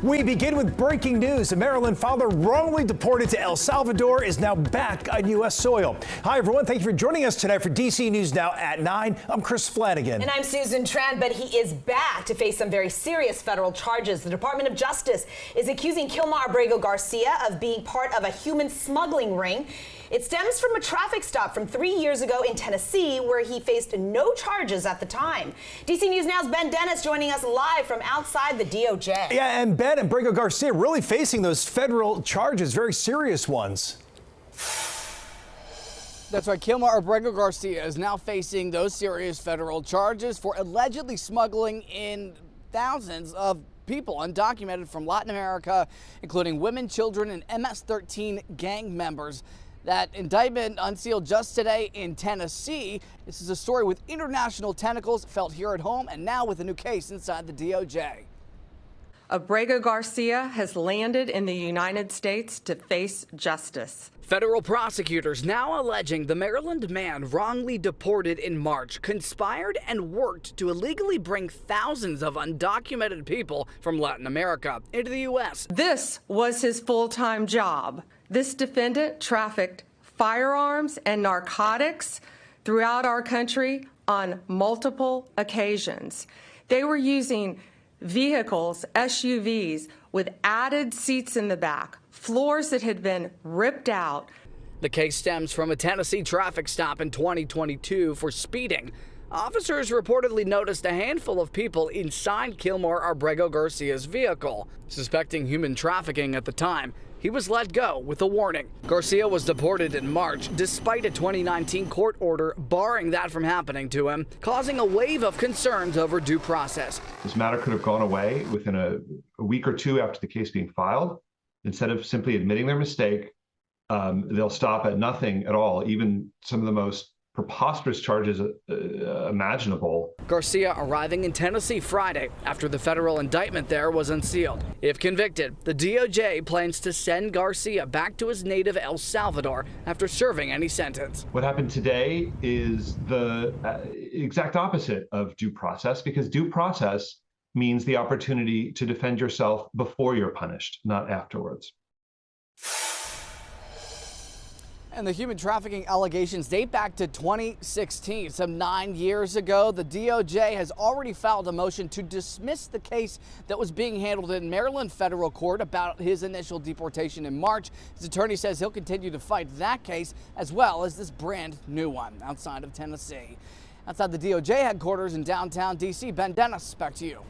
We begin with breaking news. A Maryland father wrongly deported to El Salvador is now back on U.S. soil. Hi, everyone. Thank you for joining us tonight for DC News Now at 9. I'm Chris Flanagan. And I'm Susan Tran, but he is back to face some very serious federal charges. The Department of Justice is accusing Kilmar Abrego Garcia of being part of a human smuggling ring. It stems from a traffic stop from 3 years ago in Tennessee, where he faced no charges at the time. DC News Now's Ben Dennis joining us live from outside the DOJ. Yeah, and Ben and Abrego Garcia really facing those federal charges, very serious ones. That's right. Kilmar Abrego Garcia is now facing those serious federal charges for allegedly smuggling in thousands of people undocumented from Latin America, including women, children, and MS-13 gang members. That indictment unsealed just today in Tennessee. This is a story with international tentacles felt here at home and now with a new case inside the DOJ. Abrego Garcia has landed in the United States to face justice. Federal prosecutors now alleging the Maryland man wrongly deported in March conspired and worked to illegally bring thousands of undocumented people from Latin America into the U.S. This was his full-time job. This defendant trafficked firearms and narcotics throughout our country on multiple occasions. They were using vehicles, SUVs, with added seats in the back, floors that had been ripped out. The case stems from a Tennessee traffic stop in 2022 for speeding. Officers reportedly noticed a handful of people inside Kilmar Abrego Garcia's vehicle. Suspecting human trafficking at the time, he was let go with a warning. Garcia was deported in March despite a 2019 court order barring that from happening to him, causing a wave of concerns over due process. This matter could have gone away within a week or two after the case being filed. Instead of simply admitting their mistake, they'll stop at nothing at all, even some of the most preposterous charges imaginable. Garcia arriving in Tennessee Friday after the federal indictment there was unsealed. If convicted, the DOJ plans to send Garcia back to his native El Salvador after serving any sentence. What happened today is the exact opposite of due process, because due process means the opportunity to defend yourself before you're punished, not afterwards. And the human trafficking allegations date back to 2016. Some 9 years ago, the DOJ has already filed a motion to dismiss the case that was being handled in Maryland federal court about his initial deportation in March. His attorney says he'll continue to fight that case as well as this brand new one outside of Tennessee. Outside the DOJ headquarters in downtown D.C., Ben Dennis, back to you.